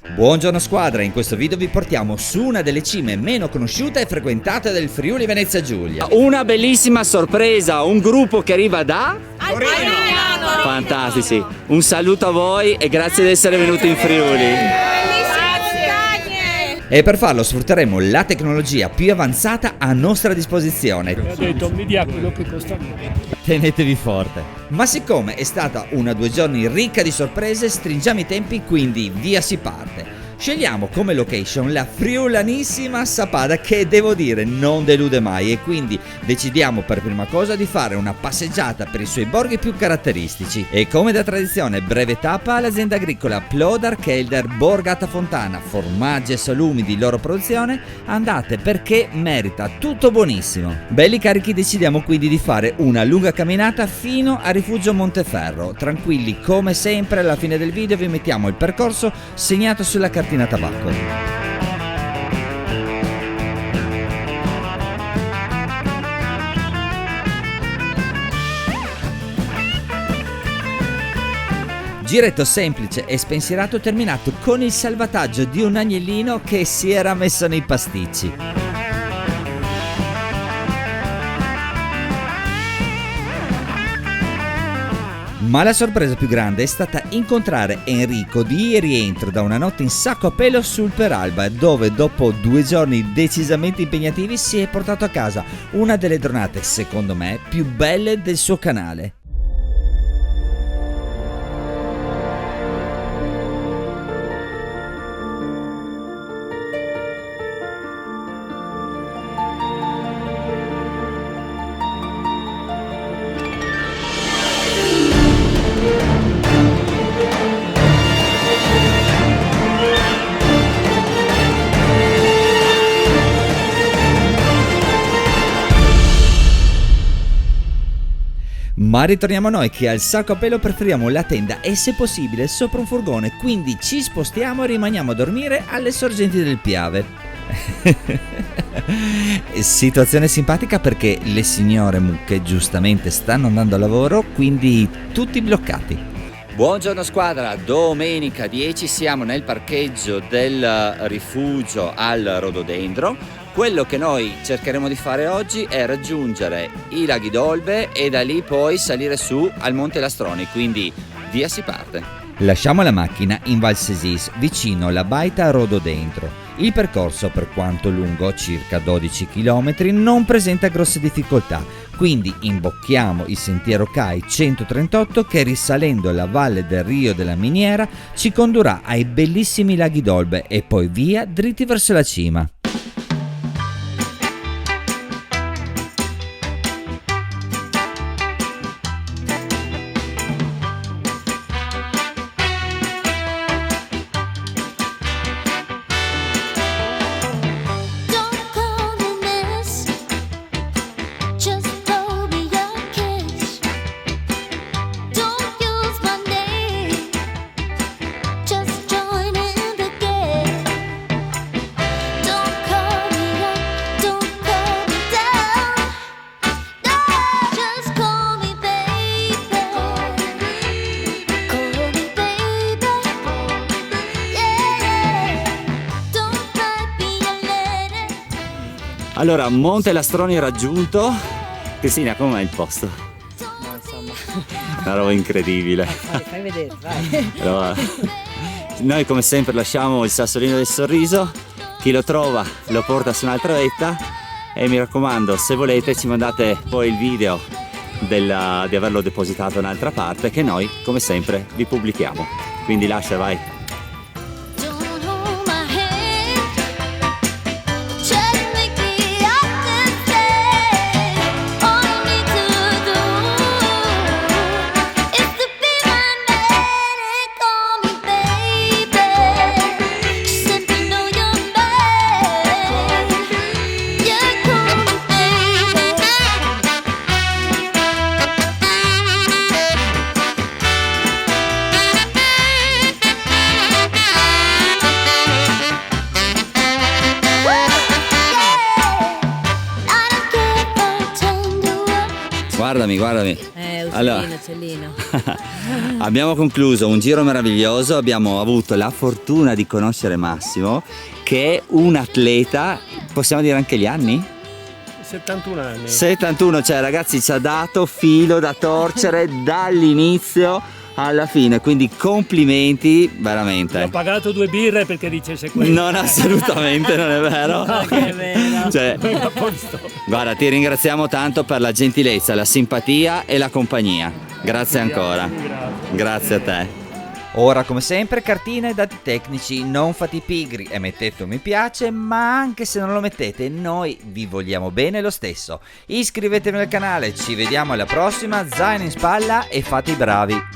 Buongiorno squadra, in questo video vi portiamo su una delle cime meno conosciute e frequentate del Friuli Venezia Giulia. Una bellissima sorpresa, un gruppo che arriva da Alpignano. Fantastici. Un saluto a voi e grazie di essere venuti in Friuli. E per farlo sfrutteremo la tecnologia più avanzata a nostra disposizione. Ha detto mi dia quello che costa meno. Tenetevi forte. Ma siccome è stata una 2 giorni ricca di sorprese, stringiamo i tempi, quindi via si parte. Scegliamo come location la friulanissima Sappada, che devo dire non delude mai, e quindi decidiamo per prima cosa di fare una passeggiata per i suoi borghi più caratteristici. E come da tradizione, breve tappa all'azienda agricola Plodar Kelder Borgata Fontana, formaggi e salumi di loro produzione. Andate perché merita, tutto buonissimo. Belli carichi, decidiamo quindi di fare una lunga camminata fino a Rifugio Monteferro. Tranquilli, come sempre alla fine del video vi mettiamo il percorso segnato sulla cartina tabacco. Giretto semplice e spensierato terminato con il salvataggio di un agnellino che si era messo nei pasticci. Ma la sorpresa più grande è stata incontrare Enrico di rientro da una notte in sacco a pelo sul Peralba, dove dopo 2 giorni decisamente impegnativi si è portato a casa una delle giornate, secondo me, più belle del suo canale. Ma ritorniamo a noi che al sacco a pelo preferiamo la tenda e se possibile sopra un furgone, quindi ci spostiamo e rimaniamo a dormire alle sorgenti del Piave. Situazione simpatica perché le signore mucche giustamente stanno andando a lavoro, quindi tutti bloccati. Buongiorno squadra, domenica 10 siamo nel parcheggio del rifugio al Rododendro. Quello che noi cercheremo di fare oggi è raggiungere i laghi d'Olbe e da lì poi salire su al Monte Lastroni, quindi via si parte. Lasciamo la macchina in Val Sesis, vicino alla baita Rododendro. Il percorso, per quanto lungo, circa 12 km, non presenta grosse difficoltà, quindi imbocchiamo il sentiero CAI 138 che, risalendo la valle del Rio della Miniera, ci condurrà ai bellissimi laghi d'Olbe e poi via dritti verso la cima. Allora, Monte Lastroni raggiunto. Cristina, com'è il posto? No, insomma, Una roba incredibile. fai vedere, vai. Allora, noi come sempre lasciamo il sassolino del sorriso, chi lo trova lo porta su un'altra vetta e mi raccomando, se volete ci mandate poi il video di averlo depositato in un'altra parte che noi come sempre vi pubblichiamo. Quindi lascia, vai. Guardami, guardami. Allora, Cellino. abbiamo concluso un giro meraviglioso, abbiamo avuto la fortuna di conoscere Massimo, che è un atleta, possiamo dire anche gli anni? 71 anni. 71, cioè ragazzi ci ha dato filo da torcere dall'inizio alla fine, quindi complimenti Ho veramente. pagato 2 birre perché dicesse questo. Non assolutamente, non è vero. Che è vero. Cioè, A posto. guarda, ti ringraziamo tanto per la gentilezza, la simpatia e la compagnia. Grazie ancora. Grazie a te. Ora come sempre cartine e dati tecnici, non fate i pigri e mettete un mi piace, ma anche se non lo mettete noi vi vogliamo bene lo stesso. Iscrivetevi al canale, ci vediamo alla prossima, zaino in spalla e fate i bravi.